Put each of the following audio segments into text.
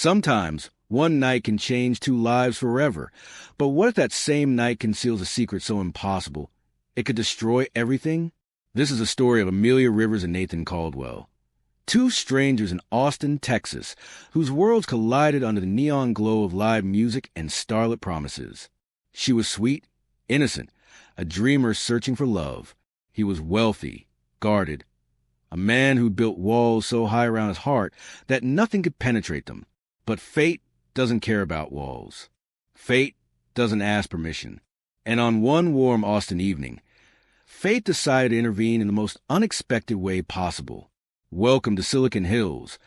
Sometimes one night can change two lives forever, but what if that same night conceals a secret so impossible it could destroy everything? This is a story of Amelia Rivers and Nathan Caldwell, two strangers in Austin, Texas, whose worlds collided under the neon glow of live music and starlit promises. She was sweet, innocent, a dreamer searching for love. He was wealthy, guarded, a man who built walls so high around his heart that nothing could penetrate them. But fate doesn't care about walls. Fate doesn't ask permission. And on one warm Austin evening, fate decided to intervene in the most unexpected way possible. Welcome to Silicon Hills.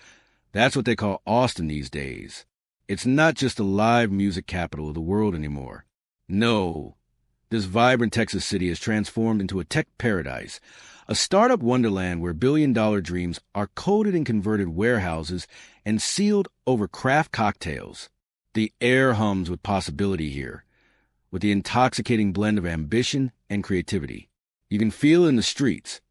That's what they call Austin these days. It's not just the live music capital of the world anymore. No, this vibrant Texas city has transformed into a tech paradise, a startup wonderland where billion-dollar dreams are coded in converted warehouses and sealed over craft cocktails. The air hums with possibility here, with the intoxicating blend of ambition and creativity. You can feel it in the streets,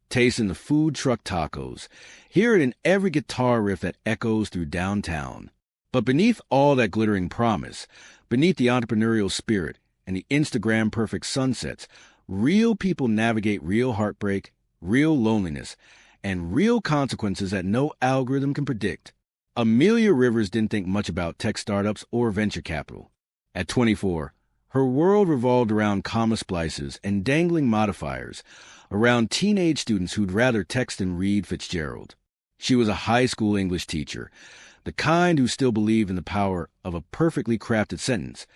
taste in the food truck tacos, hear it in every guitar riff that echoes through downtown. But beneath all that glittering promise, beneath the entrepreneurial spirit and the Instagram-perfect sunsets, real people navigate real heartbreak, real loneliness, and real consequences that no algorithm can predict. Amelia Rivers didn't think much about tech startups or venture capital. At 24, her world revolved around comma splices and dangling modifiers, around teenage students who'd rather text than read Fitzgerald. She was a high school English teacher, the kind who still believed in the power of a perfectly crafted sentence,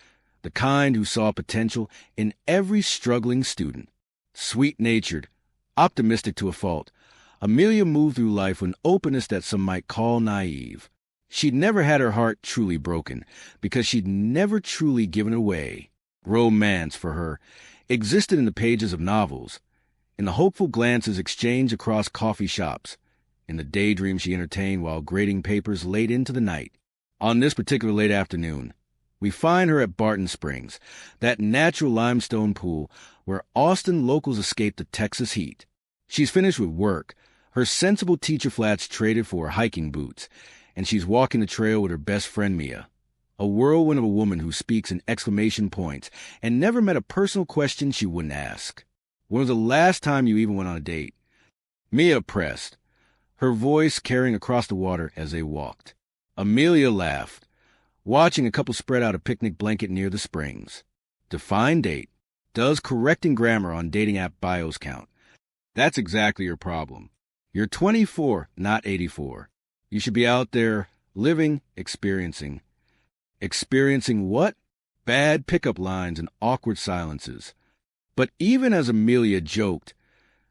the kind who saw potential in every struggling student. Sweet-natured, optimistic to a fault, Amelia moved through life with an openness that some might call naive. She'd never had her heart truly broken, because she'd never truly given it away. Romance, for her, existed in the pages of novels, in the hopeful glances exchanged across coffee shops, in the daydreams she entertained while grading papers late into the night. On this particular late afternoon, we find her at Barton Springs, that natural limestone pool where Austin locals escape the Texas heat. She's finished with work, her sensible teacher flats traded for her hiking boots, and she's walking the trail with her best friend Mia, a whirlwind of a woman who speaks in exclamation points and never met a personal question she wouldn't ask. When was the last time you even went on a date? Mia pressed, her voice carrying across the water as they walked. Amelia laughed, watching a couple spread out a picnic blanket near the springs. Define date. Does correcting grammar on dating app bios count? That's exactly your problem. You're 24, not 84. You should be out there, living, experiencing. Experiencing what? Bad pickup lines and awkward silences. But even as Amelia joked,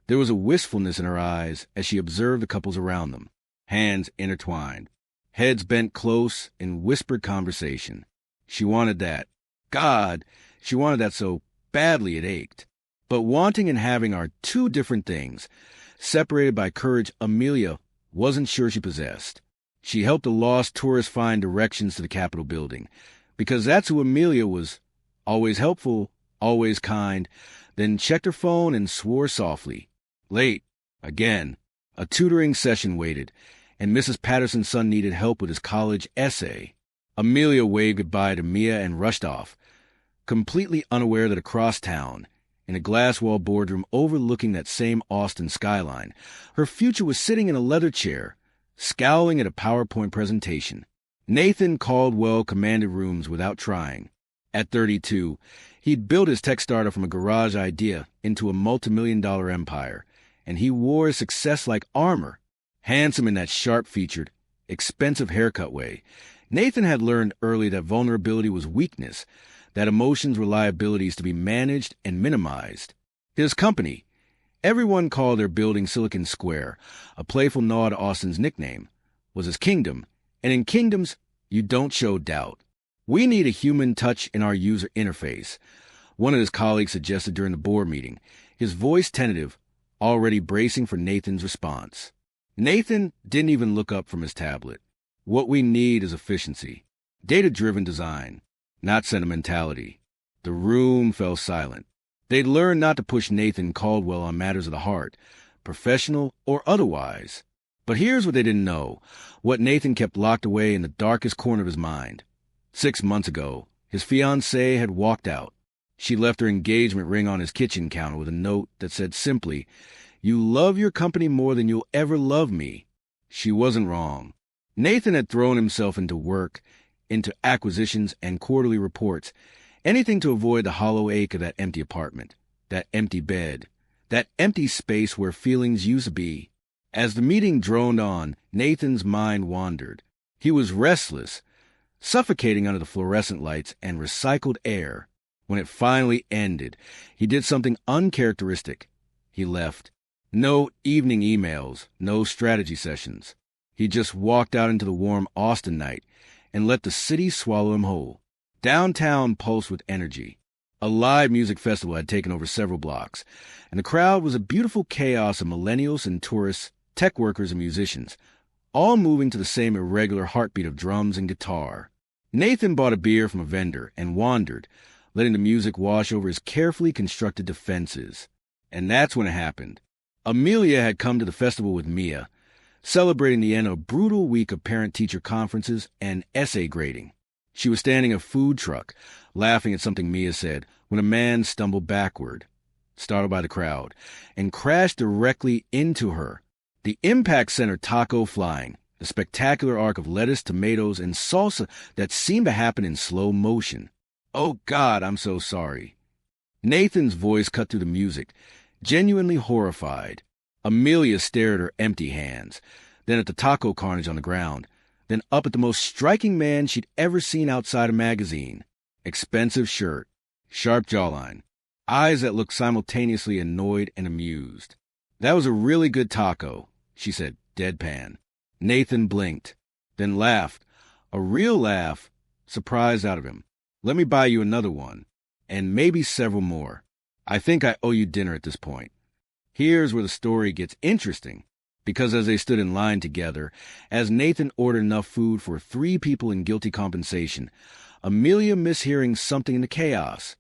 there was a wistfulness in her eyes as she observed the couples around them, hands intertwined, heads bent close in whispered conversation. She wanted that. God, she wanted that so badly it ached. But wanting and having are two different things, separated by courage Amelia wasn't sure she possessed. She helped a lost tourist find directions to the Capitol building, because that's who Amelia was. Always helpful, always kind, then checked her phone and swore softly. Late. Again. A tutoring session waited, and Mrs. Patterson's son needed help with his college essay. Amelia waved goodbye to Mia and rushed off, completely unaware that across town, in a glass-wall boardroom overlooking that same Austin skyline, her future was sitting in a leather chair, scowling at a PowerPoint presentation. Nathan Caldwell commanded rooms without trying. At 32, he'd built his tech startup from a garage idea into a multimillion-dollar empire, and he wore his success like armor. Handsome in that sharp-featured, expensive haircut way, Nathan had learned early that vulnerability was weakness, that emotions were liabilities to be managed and minimized. His company, everyone called their building Silicon Square, a playful nod to Austin's nickname, was his kingdom, and in kingdoms, you don't show doubt. We need a human touch in our user interface, one of his colleagues suggested during the board meeting, his voice tentative, already bracing for Nathan's response. Nathan didn't even look up from his tablet. What we need is efficiency, data-driven design, not sentimentality. The room fell silent. They'd learned not to push Nathan Caldwell on matters of the heart, professional or otherwise. But here's what they didn't know, what Nathan kept locked away in the darkest corner of his mind. 6 months ago, his fiancée had walked out. She left her engagement ring on his kitchen counter with a note that said simply, "You love your company more than you'll ever love me." She wasn't wrong. Nathan had thrown himself into work, into acquisitions and quarterly reports, anything to avoid the hollow ache of that empty apartment, that empty bed, that empty space where feelings used to be. As the meeting droned on, Nathan's mind wandered. He was restless, suffocating under the fluorescent lights and recycled air. When it finally ended, he did something uncharacteristic. He left. No evening emails, no strategy sessions. He just walked out into the warm Austin night and let the city swallow him whole. Downtown pulsed with energy. A live music festival had taken over several blocks, and the crowd was a beautiful chaos of millennials and tourists, tech workers and musicians, all moving to the same irregular heartbeat of drums and guitar. Nathan bought a beer from a vendor and wandered, letting the music wash over his carefully constructed defenses. And that's when it happened. Amelia had come to the festival with Mia, celebrating the end of a brutal week of parent-teacher conferences and essay grading. She was standing in a food truck, laughing at something Mia said, when a man stumbled backward, startled by the crowd, and crashed directly into her. The impact sent her taco flying, the spectacular arc of lettuce, tomatoes, and salsa that seemed to happen in slow motion. "Oh, God, I'm so sorry." Nathan's voice cut through the music, genuinely horrified. Amelia stared at her empty hands, then at the taco carnage on the ground, then up at the most striking man she'd ever seen outside a magazine. Expensive shirt, sharp jawline, eyes that looked simultaneously annoyed and amused. "That was a really good taco," she said, deadpan. Nathan blinked, then laughed, a real laugh, surprised out of him. "Let me buy you another one, and maybe several more. I think I owe you dinner at this point." Here's where the story gets interesting, because as they stood in line together, as Nathan ordered enough food for 3 people in guilty compensation, Amelia mishearing something in the chaos.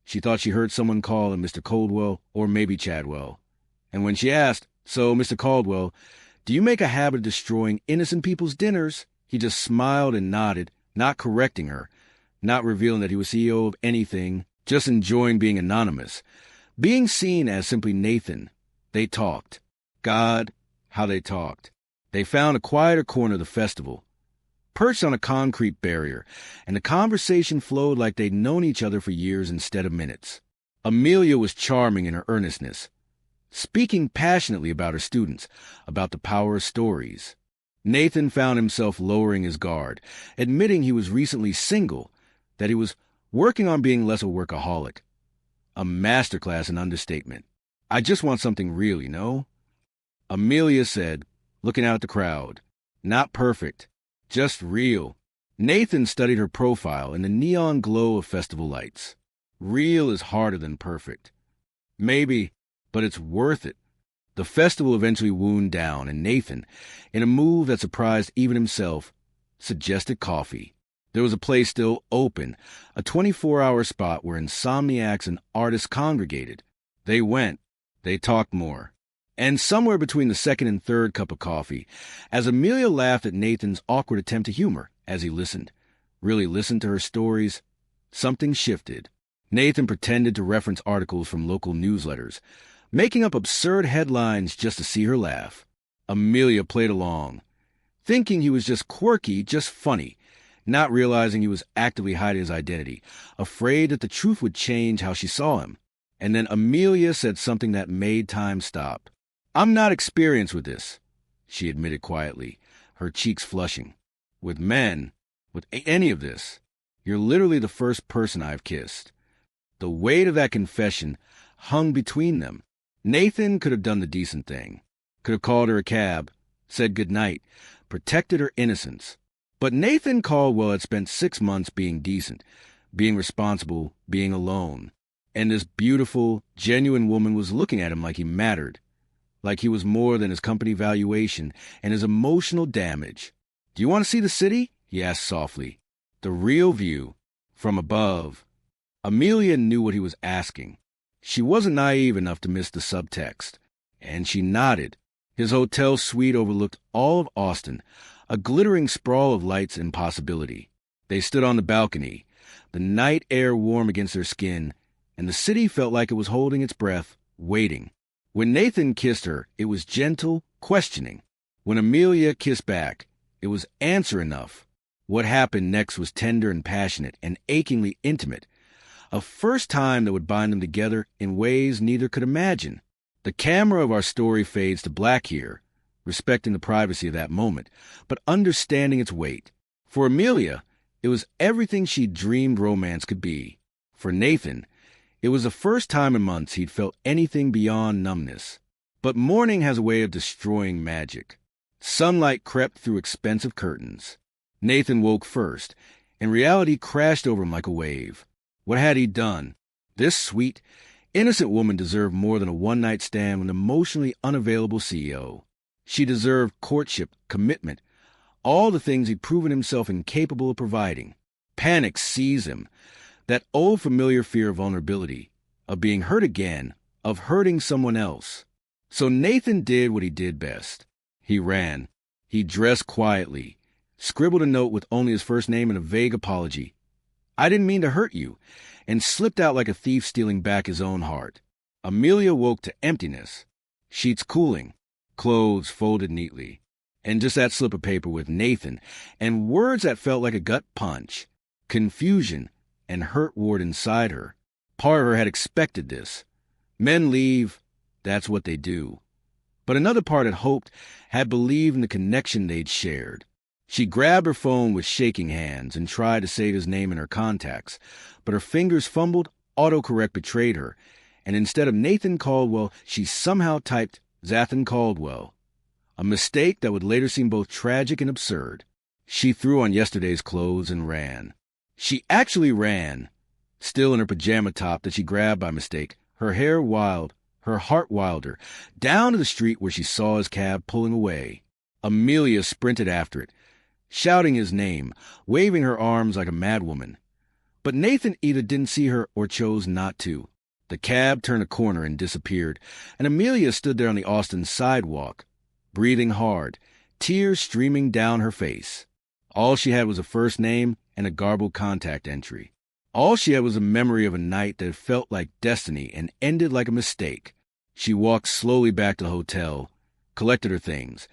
She thought she heard someone call him Mr. Coldwell or maybe Chadwell. And when she asked, "So, Mr. Caldwell, do you make a habit of destroying innocent people's dinners?" he just smiled and nodded, not correcting her, not revealing that he was CEO of anything, just enjoying being anonymous, being seen as simply Nathan. They talked. God, how they talked. They found a quieter corner of the festival, perched on a concrete barrier, and the conversation flowed like they'd known each other for years instead of minutes. Amelia was charming in her earnestness, speaking passionately about her students, about the power of stories. Nathan found himself lowering his guard, admitting he was recently single, that he was working on being less a workaholic. A masterclass in understatement. "I just want something real, you know?" Amelia said, looking out at the crowd. "Not perfect, just real." Nathan studied her profile in the neon glow of festival lights. Real is harder than perfect. Maybe, but it's worth it. The festival eventually wound down, and Nathan, in a move that surprised even himself, suggested coffee. There was a place still open, a 24-hour spot where insomniacs and artists congregated. They went. They talked more. And somewhere between the second and third cup of coffee, as Amelia laughed at Nathan's awkward attempt to humor as he listened, really listened to her stories, something shifted. Nathan pretended to reference articles from local newsletters, making up absurd headlines just to see her laugh. Amelia played along, thinking he was just quirky, just funny, not realizing he was actively hiding his identity, afraid that the truth would change how she saw him. And then Amelia said something that made time stop. "I'm not experienced with this," she admitted quietly, her cheeks flushing. "With men, with any of this. You're literally the first person I've kissed." The weight of that confession hung between them. Nathan could have done the decent thing, could have called her a cab, said goodnight, protected her innocence. But Nathan Caldwell had spent 6 months being decent, being responsible, being alone. And this beautiful, genuine woman was looking at him like he mattered, like he was more than his company valuation and his emotional damage. "Do you want to see the city?" he asked softly. "The real view, from above." Amelia knew what he was asking. She wasn't naive enough to miss the subtext, and she nodded, His hotel suite overlooked all of Austin, a glittering sprawl of lights and possibility. They stood on the balcony, the night air warm against their skin, and the city felt like it was holding its breath, waiting. When Nathan kissed her, it was gentle, questioning. When Amelia kissed back, it was answer enough. What happened next was tender and passionate and achingly intimate, a first time that would bind them together in ways neither could imagine. The camera of our story fades to black here, respecting the privacy of that moment, but understanding its weight. For Amelia, it was everything she'd dreamed romance could be. For Nathan, it was the first time in months he'd felt anything beyond numbness. But morning has a way of destroying magic. Sunlight crept through expensive curtains. Nathan woke first, and reality crashed over him like a wave. What had he done? This sweet, innocent woman deserved more than a one-night stand with an emotionally unavailable CEO. She deserved courtship, commitment, all the things he'd proven himself incapable of providing. Panic seized him, that old familiar fear of vulnerability, of being hurt again, of hurting someone else. So Nathan did what he did best. He ran. He dressed quietly, scribbled a note with only his first name and a vague apology. "I didn't mean to hurt you," and slipped out like a thief stealing back his own heart. Amelia woke to emptiness. Sheets cooling, clothes folded neatly, and just that slip of paper with Nathan, and words that felt like a gut punch. Confusion and hurt warred inside her. Part of her had expected this. Men leave, that's what they do. But another part had hoped, had believed in the connection they'd shared. She grabbed her phone with shaking hands and tried to save his name in her contacts, but her fingers fumbled, autocorrect betrayed her, and instead of Nathan Caldwell, she somehow typed Zathan Caldwell, a mistake that would later seem both tragic and absurd. She threw on yesterday's clothes and ran. She actually ran, still in her pajama top that she grabbed by mistake, her hair wild, her heart wilder, down to the street where she saw his cab pulling away. Amelia sprinted after it, shouting his name, waving her arms like a madwoman. But Nathan either didn't see her or chose not to. The cab turned a corner and disappeared, and Amelia stood there on the Austin sidewalk, breathing hard, tears streaming down her face. All she had was a first name and a garbled contact entry. All she had was a memory of a night that felt like destiny and ended like a mistake. She walked slowly back to the hotel, collected her things,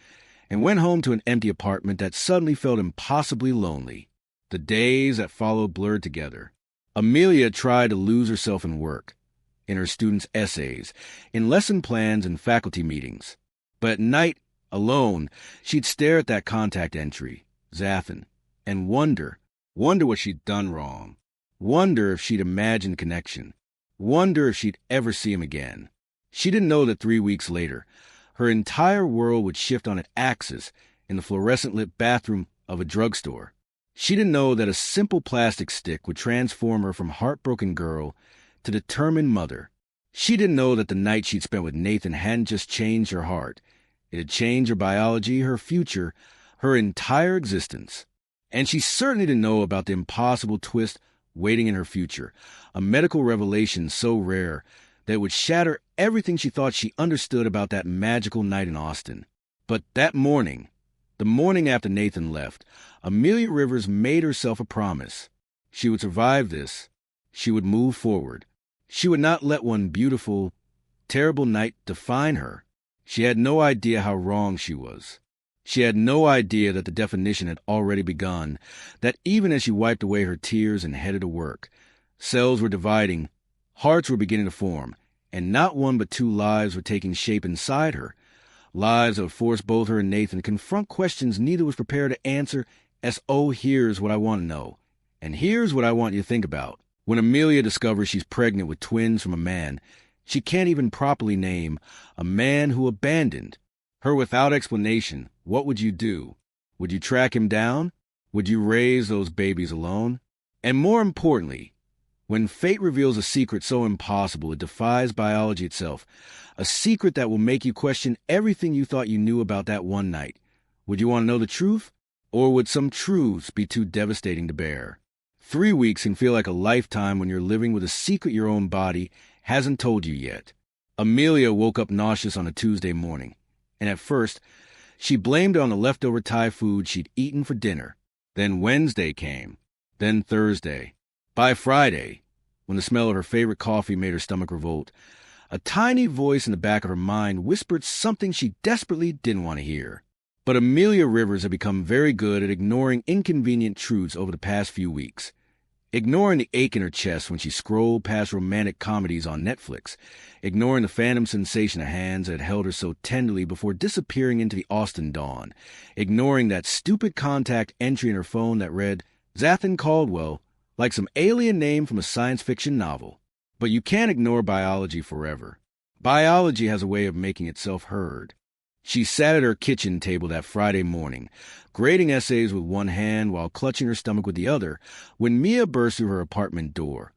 and went home to an empty apartment that suddenly felt impossibly lonely. The days that followed blurred together. Amelia tried to lose herself in work, in her students' essays, in lesson plans and faculty meetings. But at night, alone, she'd stare at that contact entry, Zathan, and wonder what she'd done wrong. Wonder if she'd imagined connection. Wonder if she'd ever see him again. She didn't know that 3 weeks later, her entire world would shift on its axis in the fluorescent-lit bathroom of a drugstore. She didn't know that a simple plastic stick would transform her from heartbroken girl to determined mother. She didn't know that the night she'd spent with Nathan hadn't just changed her heart. It had changed her biology, her future, her entire existence. And she certainly didn't know about the impossible twist waiting in her future, a medical revelation so rare that it would shatter everything she thought she understood about that magical night in Austin. But that morning, the morning after Nathan left, Amelia Rivers made herself a promise. She would survive this. She would move forward. She would not let one beautiful, terrible night define her. She had no idea how wrong she was. She had no idea that the definition had already begun, that even as she wiped away her tears and headed to work, cells were dividing, hearts were beginning to form, and not one but two lives were taking shape inside her, lives that would force both her and Nathan to confront questions neither was prepared to answer as, "Oh, here's what I want to know, and here's what I want you to think about." When Amelia discovers she's pregnant with twins from a man she can't even properly name, a man who abandoned her without explanation, what would you do? Would you track him down? Would you raise those babies alone? And more importantly, when fate reveals a secret so impossible it defies biology itself, a secret that will make you question everything you thought you knew about that one night, would you want to know the truth? Or would some truths be too devastating to bear? 3 weeks can feel like a lifetime when you're living with a secret your own body hasn't told you yet. Amelia woke up nauseous on a Tuesday morning. And at first, she blamed it on the leftover Thai food she'd eaten for dinner. Then Wednesday came. Then Thursday. By Friday, when the smell of her favorite coffee made her stomach revolt, a tiny voice in the back of her mind whispered something she desperately didn't want to hear. But Amelia Rivers had become very good at ignoring inconvenient truths over the past few weeks. Ignoring the ache in her chest when she scrolled past romantic comedies on Netflix. Ignoring the phantom sensation of hands that had held her so tenderly before disappearing into the Austin dawn. Ignoring that stupid contact entry in her phone that read, Zathan Caldwell, like some alien name from a science fiction novel. But you can't ignore biology forever. Biology has a way of making itself heard. She sat at her kitchen table that Friday morning, grading essays with one hand while clutching her stomach with the other, when Mia burst through her apartment door.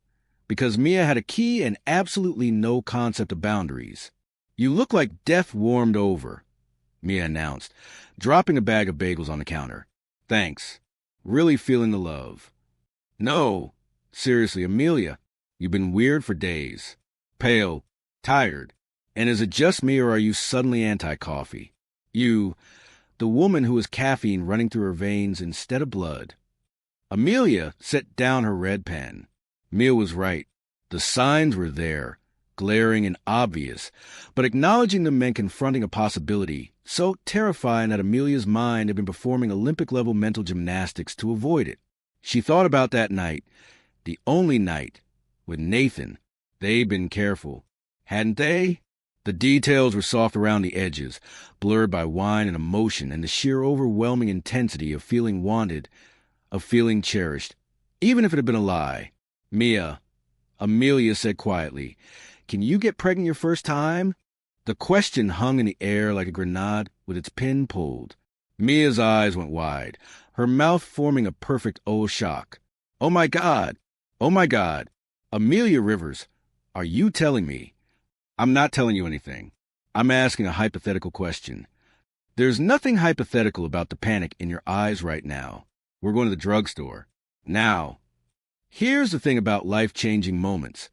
Because Mia had a key and absolutely no concept of boundaries. "You look like death warmed over," Mia announced, dropping a bag of bagels on the counter. "Thanks. Really feeling the love." "No. Seriously, Amelia, you've been weird for days. Pale. Tired. And is it just me, or are you suddenly anti-coffee? You, the woman who has caffeine running through her veins instead of blood." Amelia set down her red pen. Mia was right. The signs were there, glaring and obvious, but acknowledging them meant confronting a possibility so terrifying that Amelia's mind had been performing Olympic-level mental gymnastics to avoid it. She thought about that night, the only night, with Nathan. They'd been careful, hadn't they? The details were soft around the edges, blurred by wine and emotion and the sheer overwhelming intensity of feeling wanted, of feeling cherished, even if it had been a lie. "Mia," Amelia said quietly, "can you get pregnant your first time?" The question hung in the air like a grenade with its pin pulled. Mia's eyes went wide, her mouth forming a perfect O shock. "Oh my God! Oh my God! Amelia Rivers, are you telling me?" "I'm not telling you anything. I'm asking a hypothetical question. There's nothing hypothetical about the panic in your eyes right now. We're going to the drugstore. Now." Here's the thing about life-changing moments.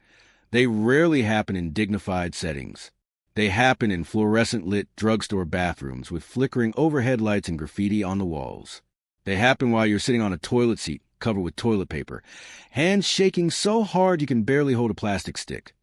They rarely happen in dignified settings. They happen in fluorescent-lit drugstore bathrooms with flickering overhead lights and graffiti on the walls. They happen while you're sitting on a toilet seat covered with toilet paper, hands shaking so hard you can barely hold a plastic stick.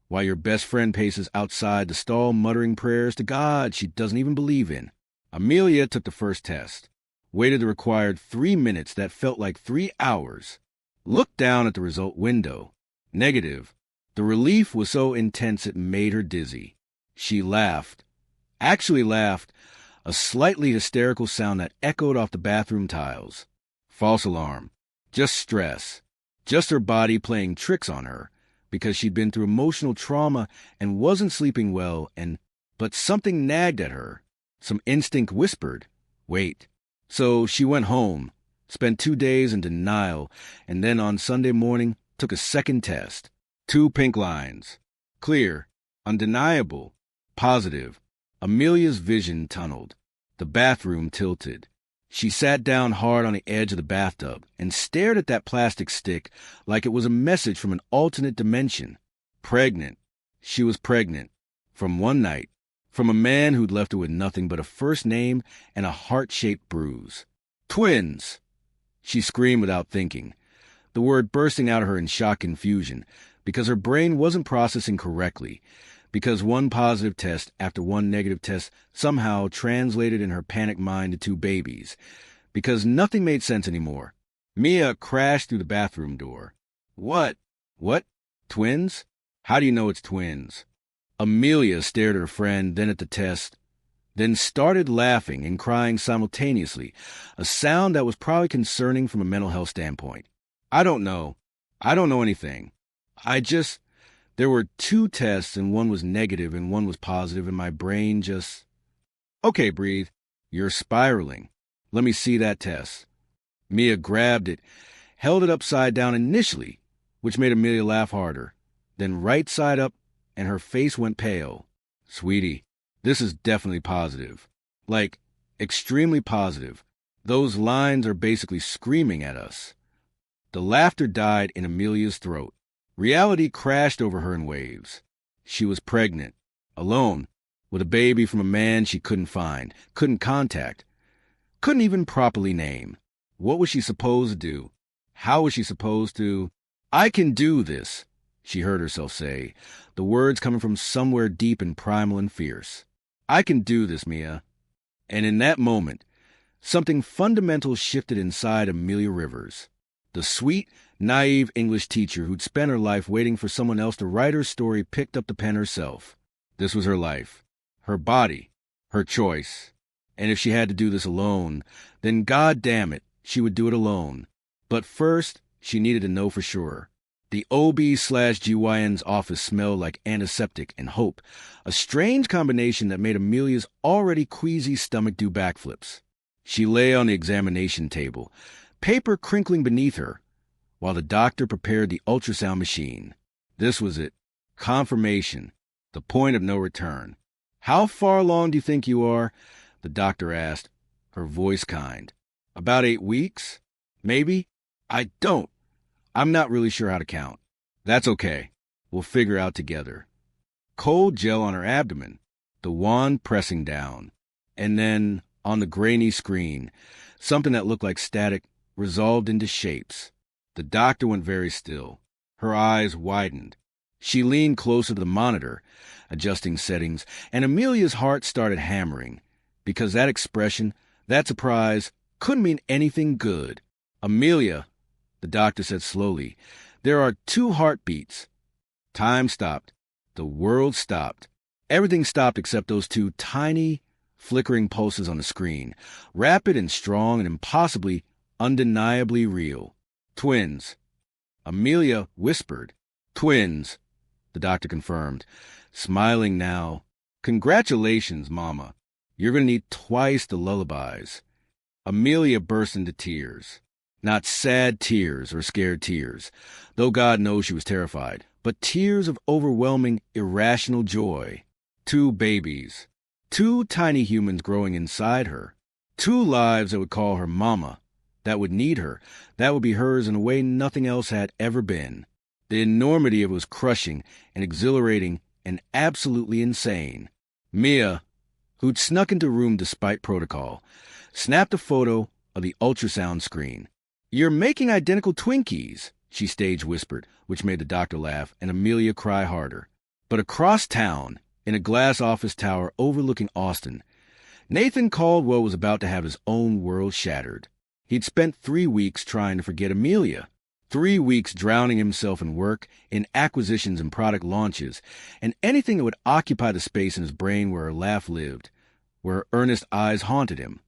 While your best friend paces outside the stall muttering prayers to God she doesn't even believe in. Amelia took the first test, waited the required 3 minutes that felt like 3 hours, looked down at the result window. Negative. The relief was so intense it made her dizzy. She laughed. Actually laughed, a slightly hysterical sound that echoed off the bathroom tiles. False alarm. Just stress. Just her body playing tricks on her, because she'd been through emotional trauma and wasn't sleeping well, but something nagged at her. Some instinct whispered, wait. So she went home, spent 2 days in denial, and then on Sunday morning took a second test. 2 pink lines. Clear, undeniable, positive. Amelia's vision tunneled. The bathroom tilted. She sat down hard on the edge of the bathtub and stared at that plastic stick like it was a message from an alternate dimension. Pregnant. She was pregnant. From one night. From a man who'd left her with nothing but a first name and a heart-shaped bruise. Twins! She screamed without thinking, the word bursting out of her in shock confusion, because her brain wasn't processing correctly, because one positive test after one negative test somehow translated in her panicked mind to 2 babies, because nothing made sense anymore. Mia crashed through the bathroom door. What? Twins? How do you know it's twins? Amelia stared at her friend, then at the test, then started laughing and crying simultaneously, a sound that was probably concerning from a mental health standpoint. I don't know anything. There were 2 tests and one was negative and one was positive and my brain just... Okay, breathe. You're spiraling. Let me see that test. Mia grabbed it, held it upside down initially, which made Amelia laugh harder, then right side up, and her face went pale. Sweetie, this is definitely positive. Like, extremely positive. Those lines are basically screaming at us. The laughter died in Amelia's throat. Reality crashed over her in waves. She was pregnant. Alone. with a baby from a man she couldn't find, couldn't contact, couldn't even properly name. What was she supposed to do? How was she supposed to? I can do this, she heard herself say, the words coming from somewhere deep and primal and fierce. I can do this, Mia. And in that moment, something fundamental shifted inside Amelia Rivers. The sweet, naive English teacher who'd spent her life waiting for someone else to write her story picked up the pen herself. This was her life, her body, her choice. And if she had to do this alone, then God damn it, she would do it alone. But first, she needed to know for sure. The OB/GYN's office smelled like antiseptic and hope, a strange combination that made Amelia's already queasy stomach do backflips. She lay on the examination table, paper crinkling beneath her, while the doctor prepared the ultrasound machine. This was it. Confirmation. The point of no return. How far along do you think you are? The doctor asked, her voice kind. About 8 weeks? Maybe? I don't. I'm not really sure how to count. That's okay. We'll figure out together. Cold gel on her abdomen, the wand pressing down. And then, on the grainy screen, something that looked like static resolved into shapes. The doctor went very still. Her eyes widened. She leaned closer to the monitor, adjusting settings, and Amelia's heart started hammering, because that expression, that surprise, couldn't mean anything good. Amelia, the doctor said slowly, there are 2 heartbeats. Time stopped. The world stopped. Everything stopped except those 2 tiny, flickering pulses on the screen, rapid and strong and impossibly, undeniably real. Twins. Amelia whispered. Twins, the doctor confirmed, smiling now. Congratulations, Mama. You're going to need twice the lullabies. Amelia burst into tears. Not sad tears or scared tears, though God knows she was terrified, but tears of overwhelming, irrational joy. 2 babies. 2 tiny humans growing inside her. 2 lives that would call her Mama, that would need her, that would be hers in a way nothing else had ever been. The enormity of it was crushing and exhilarating and absolutely insane. Mia, who'd snuck into the room despite protocol, snapped a photo of the ultrasound screen. You're making identical Twinkies, she stage whispered, which made the doctor laugh and Amelia cry harder. But across town, in a glass office tower overlooking Austin, Nathan Caldwell was about to have his own world shattered. He'd spent 3 weeks trying to forget Amelia. 3 weeks drowning himself in work, in acquisitions and product launches, and anything that would occupy the space in his brain where her laugh lived, where her earnest eyes haunted him,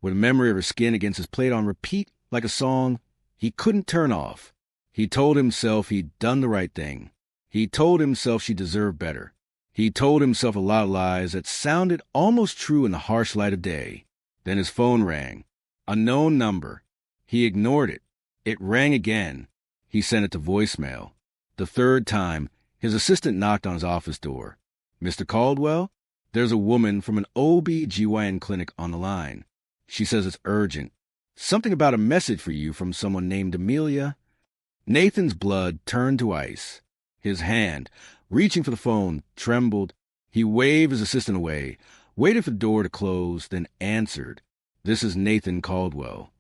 with a memory of her skin against his plate on repeat like a song he couldn't turn off. He told himself he'd done the right thing. He told himself she deserved better. He told himself a lot of lies that sounded almost true in the harsh light of day. Then his phone rang. A known number. He ignored it. It rang again. He sent it to voicemail. The 3rd time, his assistant knocked on his office door. Mr. Caldwell? There's a woman from an OB/GYN clinic on the line. She says it's urgent. Something about a message for you from someone named Amelia. Nathan's blood turned to ice. His hand, reaching for the phone, trembled. He waved his assistant away, waited for the door to close, then answered. This is Nathan Caldwell.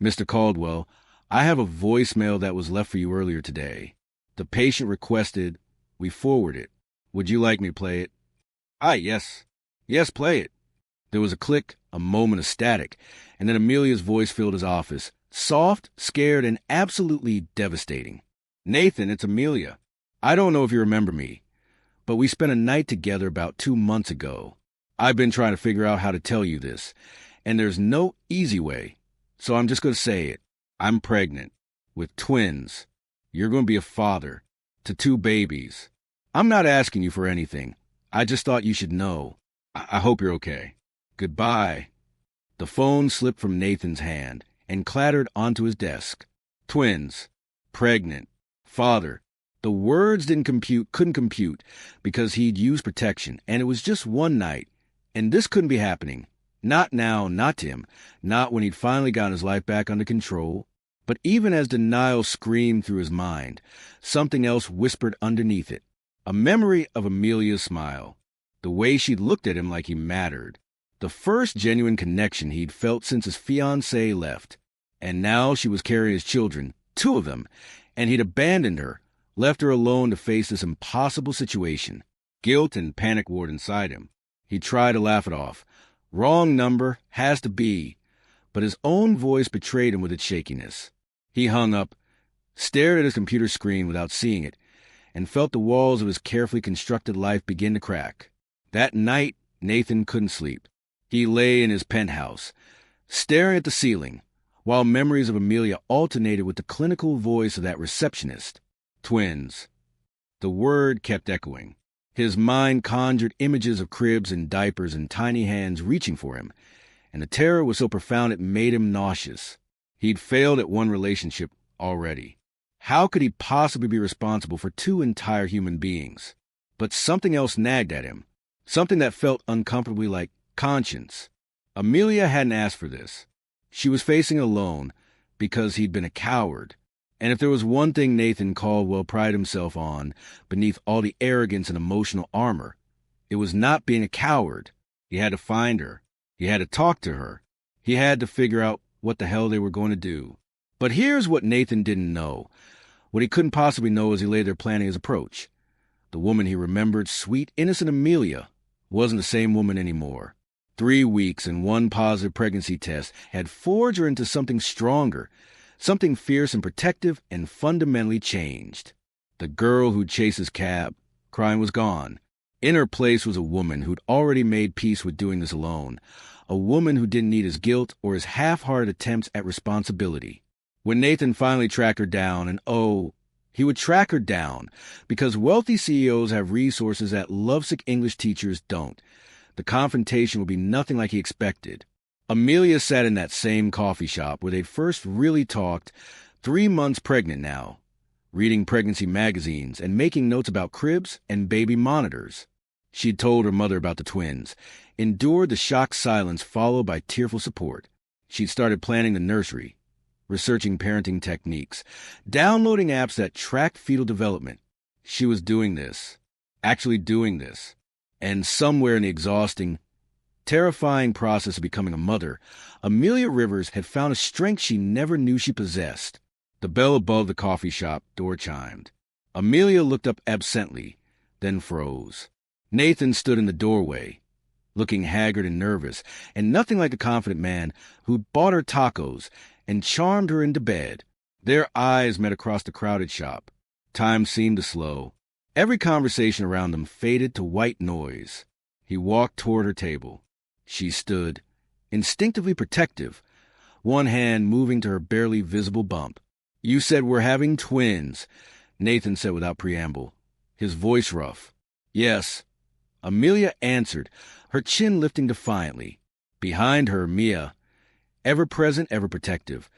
Mr. Caldwell, I have a voicemail that was left for you earlier today. The patient requested we forward it. Would you like me to play it? Yes. Yes, play it. There was a click, a moment of static, and then Amelia's voice filled his office, soft, scared, and absolutely devastating. Nathan, it's Amelia. I don't know if you remember me, but we spent a night together about 2 months ago. I've been trying to figure out how to tell you this, and there's no easy way, so I'm just going to say it. I'm pregnant, with twins. You're going to be a father, to 2 babies. I'm not asking you for anything. I just thought you should know. I hope you're okay. Goodbye. The phone slipped from Nathan's hand and clattered onto his desk. Twins. Pregnant. Father. The words couldn't compute, because he'd used protection, and it was just one night, and this couldn't be happening. Not now, not to him, not when he'd finally gotten his life back under control. But even as denial screamed through his mind, something else whispered underneath it. A memory of Amelia's smile. The way she'd looked at him like he mattered. The first genuine connection he'd felt since his fiancée left. And now she was carrying his children, 2 of them, and he'd abandoned her, left her alone to face this impossible situation. Guilt and panic warred inside him. He tried to laugh it off. Wrong number, has to be. But his own voice betrayed him with its shakiness. He hung up, stared at his computer screen without seeing it, and felt the walls of his carefully constructed life begin to crack. That night, Nathan couldn't sleep. He lay in his penthouse, staring at the ceiling, while memories of Amelia alternated with the clinical voice of that receptionist. Twins. The word kept echoing. His mind conjured images of cribs and diapers and tiny hands reaching for him, and the terror was so profound it made him nauseous. He'd failed at one relationship already. How could he possibly be responsible for 2 entire human beings? But something else nagged at him, something that felt uncomfortably like conscience. Amelia hadn't asked for this. She was facing alone because he'd been a coward. And if there was one thing Nathan Caldwell prided himself on, beneath all the arrogance and emotional armor, it was not being a coward. He had to find her. He had to talk to her. He had to figure out what the hell they were going to do. But here's what Nathan didn't know, what he couldn't possibly know as he lay there planning his approach. The woman he remembered, sweet, innocent Amelia, wasn't the same woman anymore. 3 weeks and 1 positive pregnancy test had forged her into something stronger, something fierce and protective and fundamentally changed. The girl who'd chased his cab, crying, was gone. In her place was a woman who'd already made peace with doing this alone, a woman who didn't need his guilt or his half-hearted attempts at responsibility. When Nathan finally tracked her down, and he would track her down, because wealthy CEOs have resources that lovesick English teachers don't, the confrontation would be nothing like he expected. Amelia sat in that same coffee shop where they'd first really talked, 3 months pregnant now, reading pregnancy magazines and making notes about cribs and baby monitors. She'd told her mother about the twins, endured the shocked silence followed by tearful support. She'd started planning the nursery, researching parenting techniques, downloading apps that tracked fetal development. She was doing this, actually doing this. And somewhere in the exhausting, terrifying process of becoming a mother, Amelia Rivers had found a strength she never knew she possessed. The bell above the coffee shop door chimed. Amelia looked up absently, then froze. Nathan stood in the doorway, looking haggard and nervous, and nothing like the confident man who'd bought her tacos and charmed her into bed. Their eyes met across the crowded shop. Time seemed to slow. Every conversation around them faded to white noise. He walked toward her table. She stood, instinctively protective, one hand moving to her barely visible bump. "You said we're having twins," Nathan said without preamble, his voice rough. "Yes," Amelia answered, her chin lifting defiantly. Behind her, Mia, ever present, ever protective,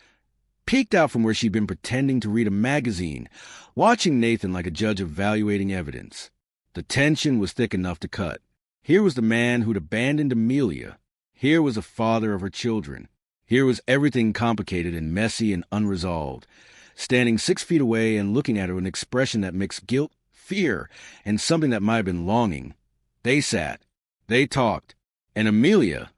peeked out from where she'd been pretending to read a magazine, watching Nathan like a judge evaluating evidence. The tension was thick enough to cut. Here was the man who'd abandoned Amelia. Here was the father of her children. Here was everything complicated and messy and unresolved, standing 6 feet away and looking at her with an expression that mixed guilt, fear, and something that might have been longing. They sat. They talked. And Amelia,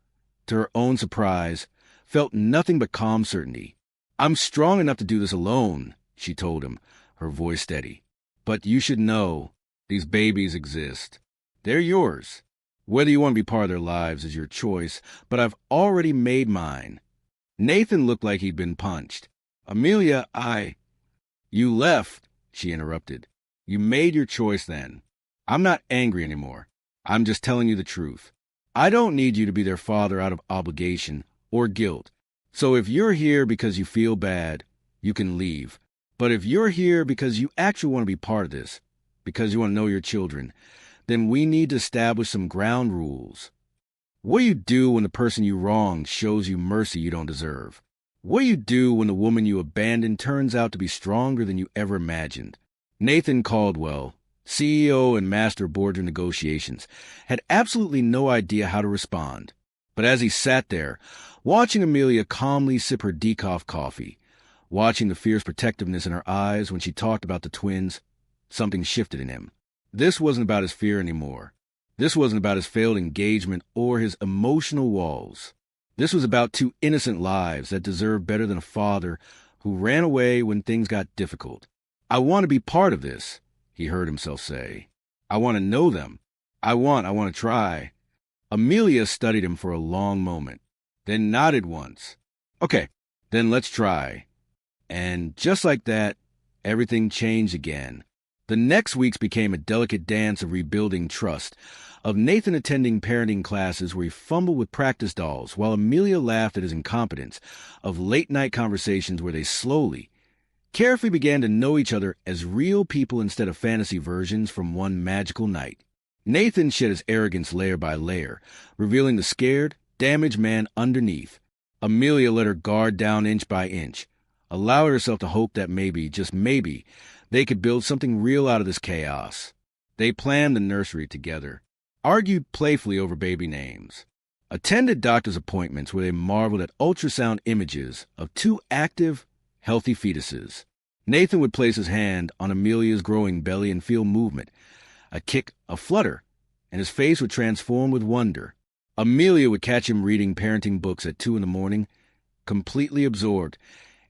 to her own surprise, felt nothing but calm certainty. "I'm strong enough to do this alone," she told him, her voice steady. "But you should know, these babies exist. They're yours. Whether you want to be part of their lives is your choice, but I've already made mine." Nathan looked like he'd been punched. "Amelia, You left," she interrupted. "You made your choice then. I'm not angry anymore. I'm just telling you the truth. I don't need you to be their father out of obligation or guilt. So if you're here because you feel bad, you can leave. But if you're here because you actually want to be part of this, because you want to know your children, then we need to establish some ground rules. What do you do when the person you wronged shows you mercy you don't deserve? What do you do when the woman you abandoned turns out to be stronger than you ever imagined?" Nathan Caldwell, CEO and master of boardroom negotiations, had absolutely no idea how to respond. But as he sat there, watching Amelia calmly sip her decaf coffee, watching the fierce protectiveness in her eyes when she talked about the twins, something shifted in him. This wasn't about his fear anymore. This wasn't about his failed engagement or his emotional walls. This was about two innocent lives that deserved better than a father who ran away when things got difficult. I want to be part of this, he heard himself say. I want to know them. I want to try. Amelia studied him for a long moment, then nodded once. Okay, then let's try. And just like that, everything changed again. The next weeks became a delicate dance of rebuilding trust, of Nathan attending parenting classes where he fumbled with practice dolls while Amelia laughed at his incompetence, of late-night conversations where they slowly, carefully began to know each other as real people instead of fantasy versions from one magical night. Nathan shed his arrogance layer by layer, revealing the scared, damaged man underneath. Amelia let her guard down inch by inch, allowed herself to hope that maybe, just maybe, they could build something real out of this chaos. They planned the nursery together, argued playfully over baby names, attended doctor's appointments where they marveled at ultrasound images of two active, healthy fetuses. Nathan would place his hand on Amelia's growing belly and feel movement, a kick, a flutter, and his face would transform with wonder. Amelia would catch him reading parenting books at 2 a.m, completely absorbed,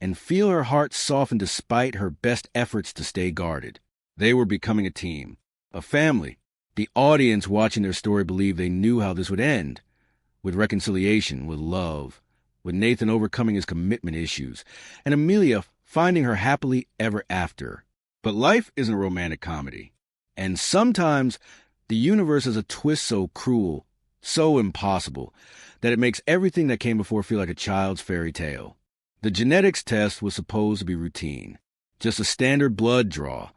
and feel her heart soften despite her best efforts to stay guarded. They were becoming a team, a family. The audience watching their story believed they knew how this would end, with reconciliation, with love, with Nathan overcoming his commitment issues, and Amelia finding her happily ever after. But life isn't a romantic comedy. And sometimes the universe has a twist so cruel, so impossible, that it makes everything that came before feel like a child's fairy tale. The genetics test was supposed to be routine, just a standard blood draw,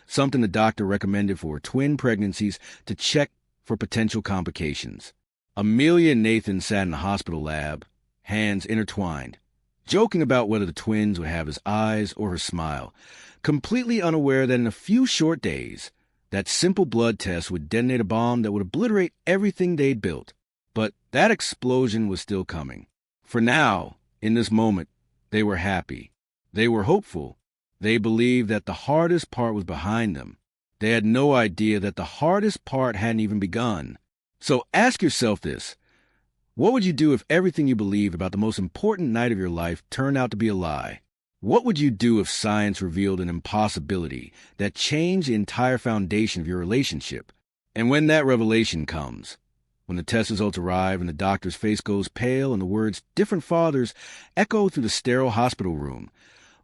something the doctor recommended for twin pregnancies to check for potential complications. Amelia and Nathan sat in the hospital lab, hands intertwined, joking about whether the twins would have his eyes or her smile, completely unaware that in a few short days, that simple blood test would detonate a bomb that would obliterate everything they'd built. But that explosion was still coming. For now, in this moment, they were happy. They were hopeful. They believed that the hardest part was behind them. They had no idea that the hardest part hadn't even begun. So ask yourself this. What would you do if everything you believed about the most important night of your life turned out to be a lie? What would you do if science revealed an impossibility that changed the entire foundation of your relationship? And when that revelation comes, when the test results arrive and the doctor's face goes pale and the words "different fathers" echo through the sterile hospital room,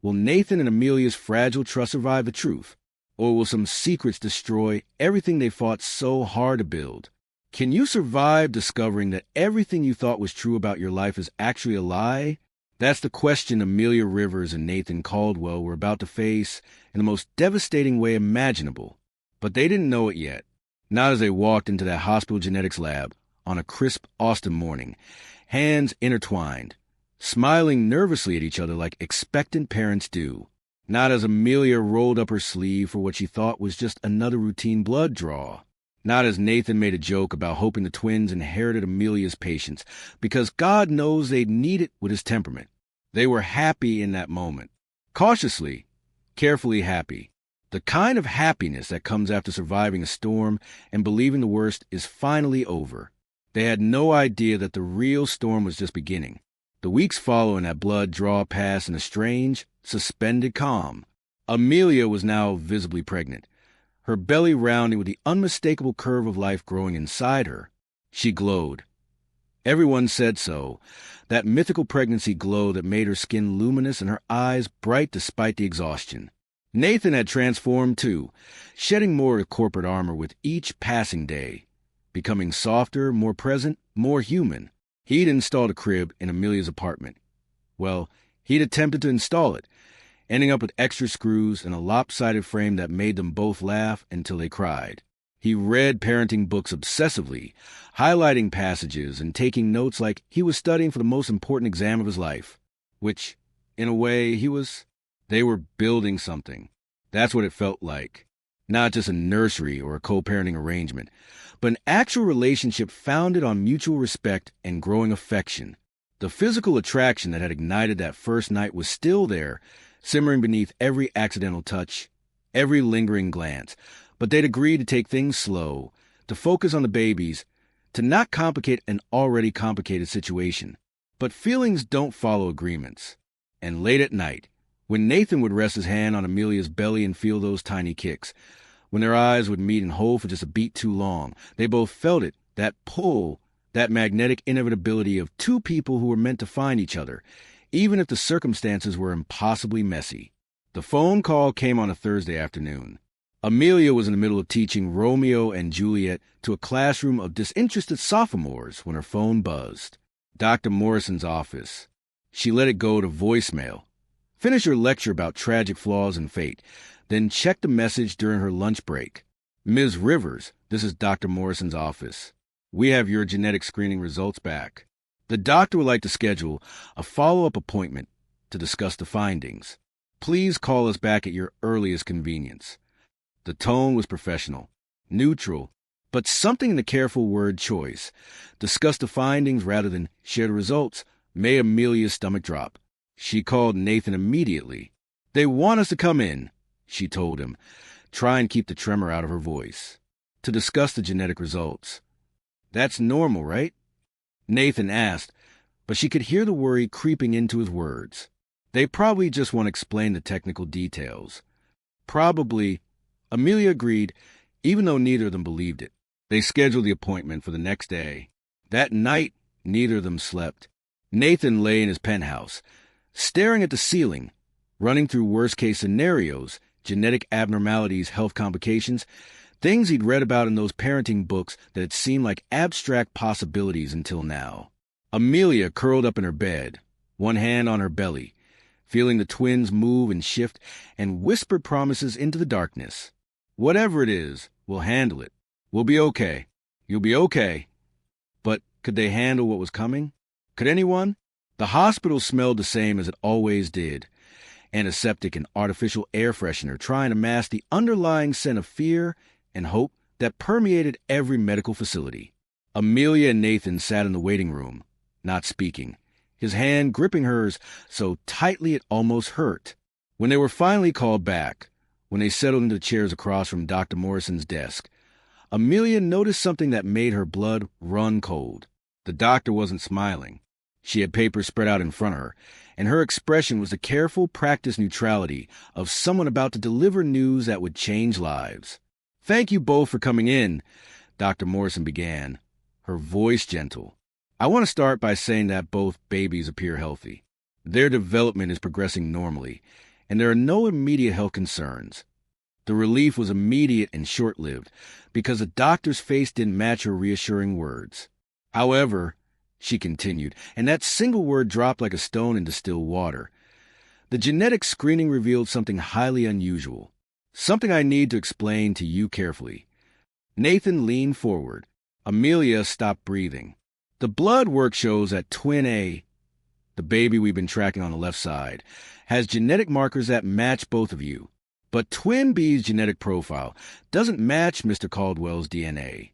will Nathan and Amelia's fragile trust survive the truth? Or will some secrets destroy everything they fought so hard to build? Can you survive discovering that everything you thought was true about your life is actually a lie? That's the question Amelia Rivers and Nathan Caldwell were about to face in the most devastating way imaginable. But they didn't know it yet. Not as they walked into that hospital genetics lab on a crisp Austin morning, hands intertwined, smiling nervously at each other like expectant parents do. Not as Amelia rolled up her sleeve for what she thought was just another routine blood draw. Not as Nathan made a joke about hoping the twins inherited Amelia's patience, because God knows they'd need it with his temperament. They were happy in that moment. Cautiously, carefully happy. The kind of happiness that comes after surviving a storm and believing the worst is finally over. They had no idea that the real storm was just beginning. The weeks following that blood draw passed in a strange, suspended calm. Amelia was now visibly pregnant, her belly rounding with the unmistakable curve of life growing inside her. She glowed. Everyone said so, that mythical pregnancy glow that made her skin luminous and her eyes bright despite the exhaustion. Nathan had transformed too, shedding more of corporate armor with each passing day, becoming softer, more present, more human. He'd installed a crib in Amelia's apartment. Well, he'd attempted to install it, ending up with extra screws and a lopsided frame that made them both laugh until they cried. He read parenting books obsessively, highlighting passages and taking notes like he was studying for the most important exam of his life, which, in a way, They were building something. That's what it felt like. Not just a nursery or a co-parenting arrangement, but an actual relationship founded on mutual respect and growing affection. The physical attraction that had ignited that first night was still there, simmering beneath every accidental touch, every lingering glance, but they'd agreed to take things slow, to focus on the babies, to not complicate an already complicated situation. But feelings don't follow agreements. And late at night, when Nathan would rest his hand on Amelia's belly and feel those tiny kicks, when their eyes would meet and hold for just a beat too long, they both felt it, that pull, that magnetic inevitability of two people who were meant to find each other, even if the circumstances were impossibly messy. The phone call came on a Thursday afternoon. Amelia was in the middle of teaching Romeo and Juliet to a classroom of disinterested sophomores when her phone buzzed. Dr. Morrison's office. She let it go to voicemail. Finish her lecture about tragic flaws in fate, then check the message during her lunch break. Ms. Rivers, this is Dr. Morrison's office. We have your genetic screening results back. The doctor would like to schedule a follow-up appointment to discuss the findings. Please call us back at your earliest convenience. The tone was professional, neutral, but something in the careful word choice, discuss the findings rather than share the results, made Amelia's stomach drop. She called Nathan immediately. They want us to come in, she told him, trying to keep the tremor out of her voice, to discuss the genetic results. That's normal, right? Nathan asked, but she could hear the worry creeping into his words. They probably just want to explain the technical details. Probably, Amelia agreed, even though neither of them believed it. They scheduled the appointment for the next day. That night, neither of them slept. Nathan lay in his penthouse, staring at the ceiling, running through worst-case scenarios, genetic abnormalities, health complications, things he'd read about in those parenting books that had seemed like abstract possibilities until now. Amelia curled up in her bed, one hand on her belly, feeling the twins move and shift, and whispered promises into the darkness. Whatever it is, we'll handle it. We'll be okay. You'll be okay. But could they handle what was coming? Could anyone? The hospital smelled the same as it always did. Antiseptic and artificial air freshener trying to mask the underlying scent of fear and hope that permeated every medical facility. Amelia and Nathan sat in the waiting room, not speaking, his hand gripping hers so tightly it almost hurt. When they were finally called back, when they settled into the chairs across from Dr. Morrison's desk, Amelia noticed something that made her blood run cold. The doctor wasn't smiling. She had papers spread out in front of her, and her expression was the careful, practiced neutrality of someone about to deliver news that would change lives. Thank you both for coming in, Dr. Morrison began, her voice gentle. I want to start by saying that both babies appear healthy. Their development is progressing normally, and there are no immediate health concerns. The relief was immediate and short-lived because the doctor's face didn't match her reassuring words. However, she continued, and that single word dropped like a stone into still water, the genetic screening revealed something highly unusual, something I need to explain to you carefully. Nathan leaned forward. Amelia stopped breathing. The blood work shows that twin A, the baby we've been tracking on the left side, has genetic markers that match both of you. But twin B's genetic profile doesn't match Mr. Caldwell's DNA.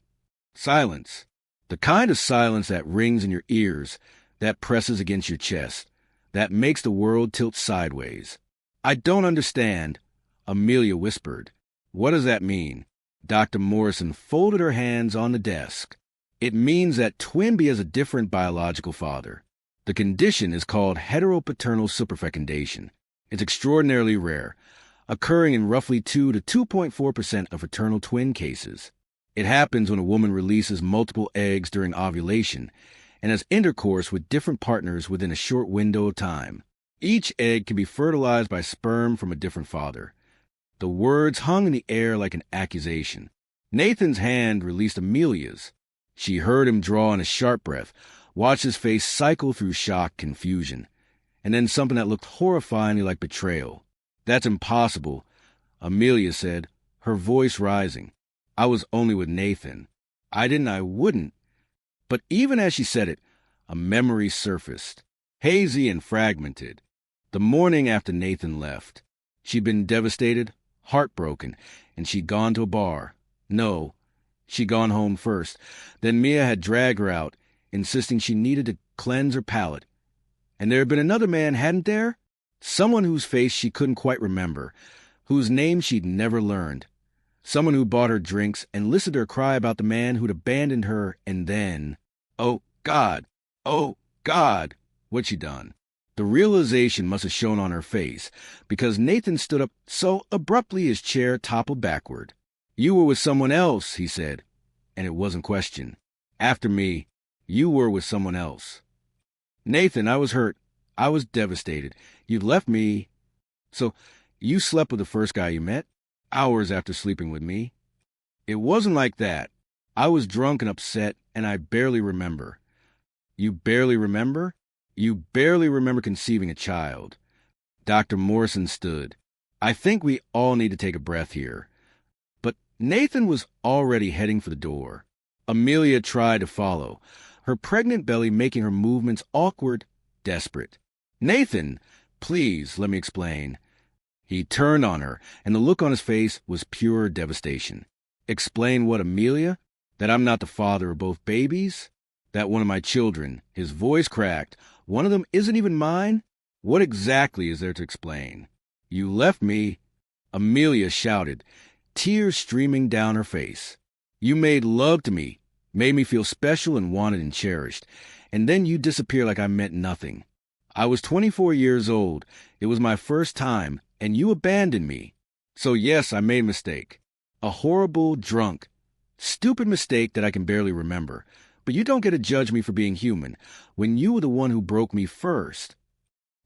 Silence. The kind of silence that rings in your ears, that presses against your chest, that makes the world tilt sideways. I don't understand, Amelia whispered. What does that mean? Dr. Morrison folded her hands on the desk. It means that twin B has a different biological father. The condition is called heteropaternal superfecundation. It's extraordinarily rare, occurring in roughly 2 to 2.4% of fraternal twin cases. It happens when a woman releases multiple eggs during ovulation and has intercourse with different partners within a short window of time. Each egg can be fertilized by sperm from a different father. The words hung in the air like an accusation. Nathan's hand released Amelia's. She heard him draw in a sharp breath, watched his face cycle through shock, confusion, and then something that looked horrifyingly like betrayal. That's impossible, Amelia said, her voice rising. I was only with Nathan. I wouldn't. But even as she said it, a memory surfaced, hazy and fragmented. The morning after Nathan left. She'd been devastated, heartbroken, and she'd gone to a bar. No, she'd gone home first. Then Mia had dragged her out, insisting she needed to cleanse her palate. And there had been another man, hadn't there? Someone whose face she couldn't quite remember, whose name she'd never learned. Someone who bought her drinks and listened to her cry about the man who'd abandoned her, and then, oh God, oh God, what'd she done? The realization must have shown on her face, because Nathan stood up so abruptly his chair toppled backward. "You were with someone else," he said, and it wasn't questioned. "After me, you were with someone else." "Nathan, I was hurt. I was devastated. You left me. So, you slept with the first guy you met, hours after sleeping with me." "It wasn't like that. I was drunk and upset, and I barely remember." "You barely remember? You barely remember conceiving a child." Dr. Morrison stood. "I think we all need to take a breath here." But Nathan was already heading for the door. Amelia tried to follow, her pregnant belly making her movements awkward, desperate. "Nathan, please, let me explain." He turned on her, and the look on his face was pure devastation. "Explain what, Amelia? That I'm not the father of both babies? That one of my children," his voice cracked, "one of them isn't even mine? What exactly is there to explain?" "You left me," Amelia shouted, tears streaming down her face. "You made love to me, made me feel special and wanted and cherished, and then you disappeared like I meant nothing. I was 24 years old. It was my first time, and you abandoned me. So yes, I made a mistake. A horrible, drunk, stupid mistake that I can barely remember. But you don't get to judge me for being human when you were the one who broke me first."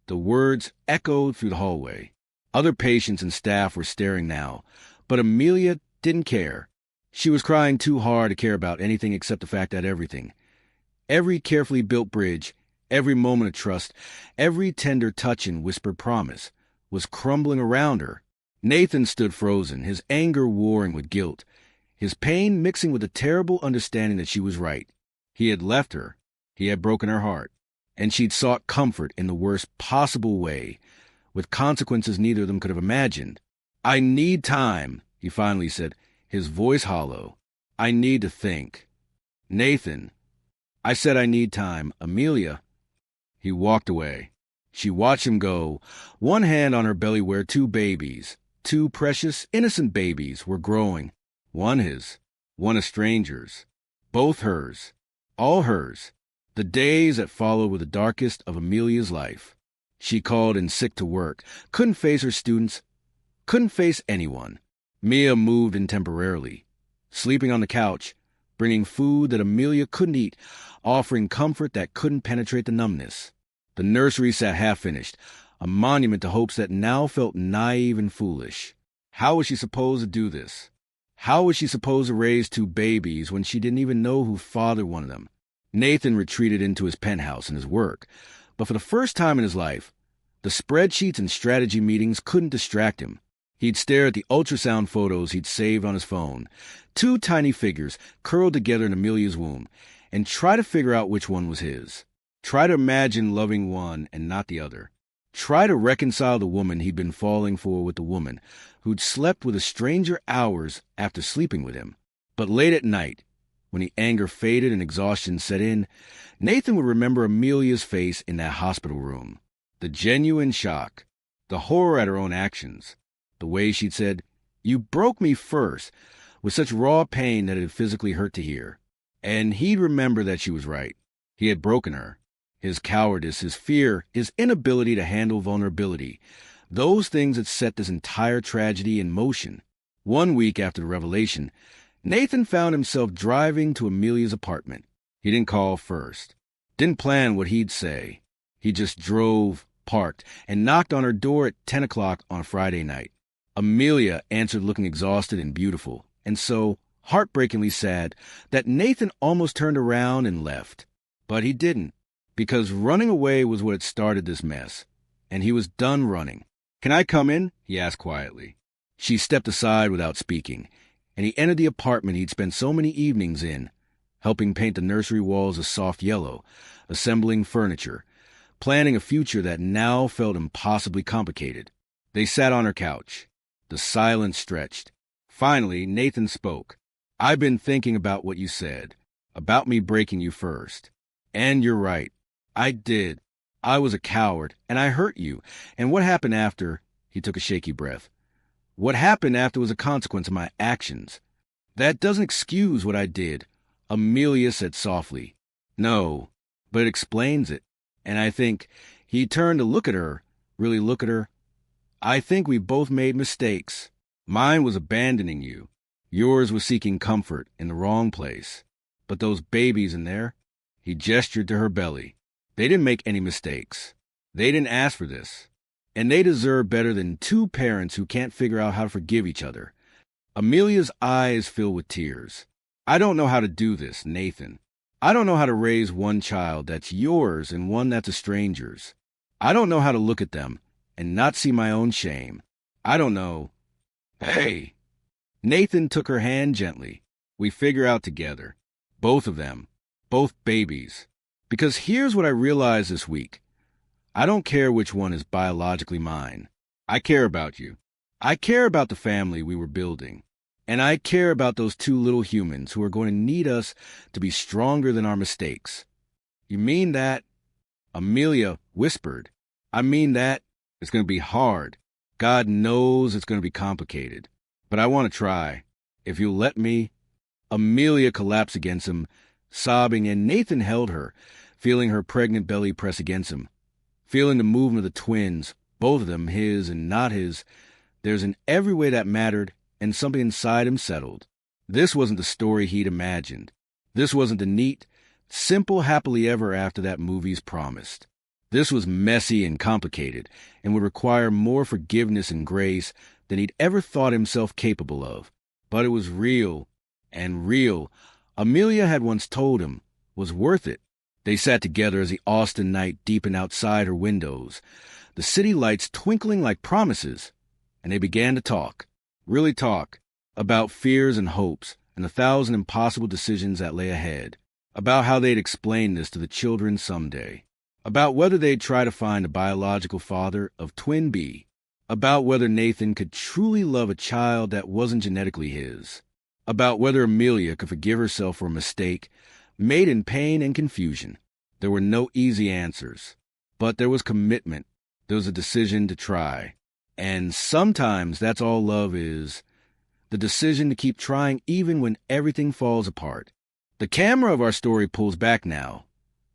The words echoed through the hallway. Other patients and staff were staring now, but Amelia didn't care. She was crying too hard to care about anything except the fact that every carefully built bridge, every moment of trust, every tender touch and whispered promise was crumbling around her. Nathan stood frozen, his anger warring with guilt, his pain mixing with the terrible understanding that she was right. He had left her. He had broken her heart. And she'd sought comfort in the worst possible way, with consequences neither of them could have imagined. "I need time," he finally said, his voice hollow. "I need to think." "Nathan." "I said I need time. Amelia." He walked away. She watched him go, one hand on her belly where two babies, two precious, innocent babies, were growing. One his, one a stranger's. Both hers. All hers. The days that followed were the darkest of Amelia's life. She called in sick to work, couldn't face her students, couldn't face anyone. Mia moved in temporarily, sleeping on the couch, bringing food that Amelia couldn't eat, offering comfort that couldn't penetrate the numbness. The nursery sat half-finished, a monument to hopes that now felt naive and foolish. How was she supposed to do this? How was she supposed to raise two babies when she didn't even know who fathered one of them? Nathan retreated into his penthouse and his work, but for the first time in his life, the spreadsheets and strategy meetings couldn't distract him. He'd stare at the ultrasound photos he'd saved on his phone, two tiny figures curled together in Amelia's womb, and try to figure out which one was his. Try to imagine loving one and not the other. Try to reconcile the woman he'd been falling for with the woman who'd slept with a stranger hours after sleeping with him. But late at night, when the anger faded and exhaustion set in, Nathan would remember Amelia's face in that hospital room. The genuine shock, the horror at her own actions, the way she'd said, "You broke me first," with such raw pain that it physically hurt to hear. And he'd remember that she was right. He had broken her. His cowardice, his fear, his inability to handle vulnerability, those things had set this entire tragedy in motion. 1 week after the revelation, Nathan found himself driving to Amelia's apartment. He didn't call first, didn't plan what he'd say. He just drove, parked, and knocked on her door at 10 o'clock on a Friday night. Amelia answered looking exhausted and beautiful, and so heartbreakingly sad that Nathan almost turned around and left. But he didn't, because running away was what had started this mess, and he was done running. "Can I come in?" he asked quietly. She stepped aside without speaking, and he entered the apartment he'd spent so many evenings in, helping paint the nursery walls a soft yellow, assembling furniture, planning a future that now felt impossibly complicated. They sat on her couch. The silence stretched. Finally, Nathan spoke. "I've been thinking about what you said, about me breaking you first. And you're right. I did. I was a coward, and I hurt you. And what happened after?" He took a shaky breath. What happened after was a consequence of my actions. That doesn't excuse what I did, Amelia said softly. No, but it explains it. And I think he turned to look at her, really look at her. I think we both made mistakes. Mine was abandoning you. Yours was seeking comfort in the wrong place. But those babies in there, he gestured to her belly. They didn't make any mistakes. They didn't ask for this. And they deserve better than two parents who can't figure out how to forgive each other. Amelia's eyes filled with tears. I don't know how to do this, Nathan. I don't know how to raise one child that's yours and one that's a stranger's. I don't know how to look at them and not see my own shame. I don't know. Hey! Nathan took her hand gently. We figure out together. Both of them. Both babies. Because here's what I realized this week. I don't care which one is biologically mine. I care about you. I care about the family we were building. And I care about those two little humans who are going to need us to be stronger than our mistakes. You mean that? Amelia whispered. I mean that. It's going to be hard. God knows it's going to be complicated. But I want to try. If you'll let me. Amelia collapsed against him, sobbing, and Nathan held her, feeling her pregnant belly press against him. Feeling the movement of the twins, both of them, his and not his, there's in every way that mattered, and something inside him settled. This wasn't the story he'd imagined. This wasn't the neat, simple happily ever after that movie's promised. This was messy and complicated, and would require more forgiveness and grace than he'd ever thought himself capable of. But it was real, and real, Amelia had once told him, was worth it. They sat together as the Austin night deepened outside her windows, the city lights twinkling like promises, and they began to talk, really talk, about fears and hopes and the 1,000 impossible decisions that lay ahead, about how they'd explain this to the children someday, about whether they'd try to find a biological father of twin B, about whether Nathan could truly love a child that wasn't genetically his, about whether Amelia could forgive herself for a mistake made in pain and confusion. There were no easy answers, but there was commitment. There was a decision to try. And sometimes that's all love is, the decision to keep trying even when everything falls apart. The camera of our story pulls back now,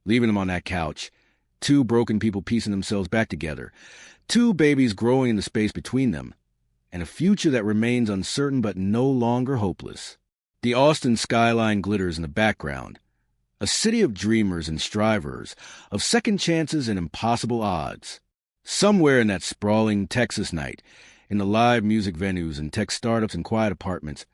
leaving them on that couch, two broken people piecing themselves back together, two babies growing in the space between them, and a future that remains uncertain but no longer hopeless. The Austin skyline glitters in the background, a city of dreamers and strivers, of second chances and impossible odds. Somewhere in that sprawling Texas night, in the live music venues and tech startups and quiet apartments,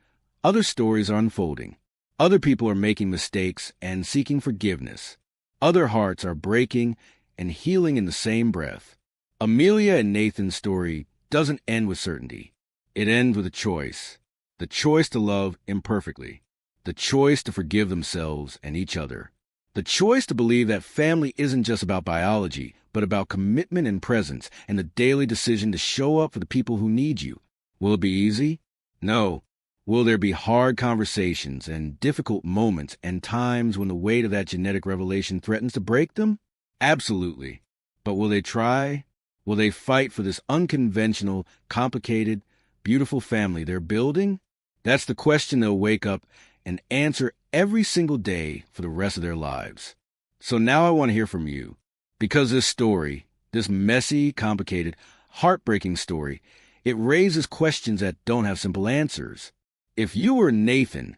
other stories are unfolding. Other people are making mistakes and seeking forgiveness. Other hearts are breaking and healing in the same breath. Amelia and Nathan's story doesn't end with certainty. It ends with a choice. The choice to love imperfectly. The choice to forgive themselves and each other. The choice to believe that family isn't just about biology, but about commitment and presence, and the daily decision to show up for the people who need you. Will it be easy? No. Will there be hard conversations and difficult moments and times when the weight of that genetic revelation threatens to break them? Absolutely. But will they try? Will they fight for this unconventional, complicated, beautiful family they're building? That's the question they'll wake up and answer every single day for the rest of their lives. So now I want to hear from you. Because this story, this messy, complicated, heartbreaking story, it raises questions that don't have simple answers. If you were Nathan,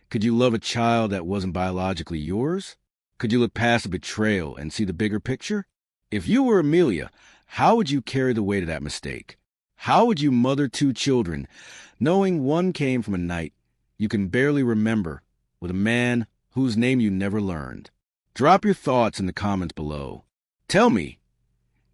could you love a child that wasn't biologically yours? Could you look past the betrayal and see the bigger picture? If you were Amelia, how would you carry the weight of that mistake? How would you mother two children, knowing one came from a night you can barely remember, with a man whose name you never learned? Drop your thoughts in the comments below. Tell me,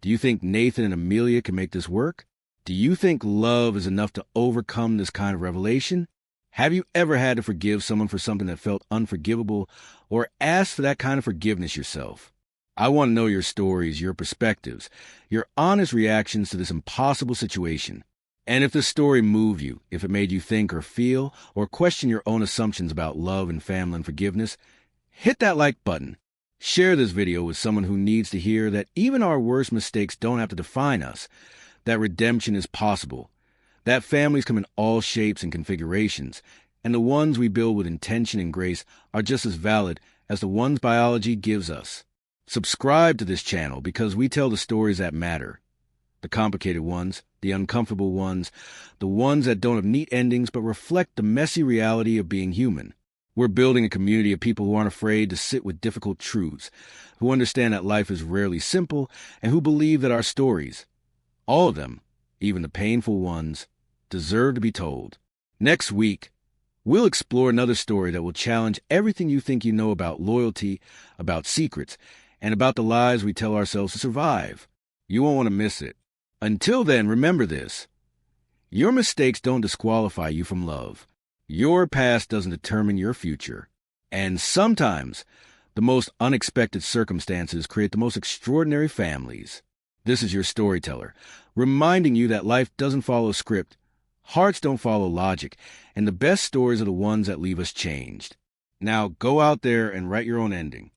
do you think Nathan and Amelia can make this work? Do you think love is enough to overcome this kind of revelation? Have you ever had to forgive someone for something that felt unforgivable, or ask for that kind of forgiveness yourself? I want to know your stories, your perspectives, your honest reactions to this impossible situation. And if this story moved you, if it made you think or feel, or question your own assumptions about love and family and forgiveness, hit that like button. Share this video with someone who needs to hear that even our worst mistakes don't have to define us, that redemption is possible. That families come in all shapes and configurations, and the ones we build with intention and grace are just as valid as the ones biology gives us. Subscribe to this channel because we tell the stories that matter. The complicated ones, the uncomfortable ones, the ones that don't have neat endings but reflect the messy reality of being human. We're building a community of people who aren't afraid to sit with difficult truths, who understand that life is rarely simple, and who believe that our stories, all of them, even the painful ones, deserve to be told. Next week, we'll explore another story that will challenge everything you think you know about loyalty, about secrets, and about the lies we tell ourselves to survive. You won't want to miss it. Until then, remember this. Your mistakes don't disqualify you from love. Your past doesn't determine your future. And sometimes, the most unexpected circumstances create the most extraordinary families. This is your storyteller, reminding you that life doesn't follow a script, hearts don't follow logic, and the best stories are the ones that leave us changed. Now go out there and write your own ending.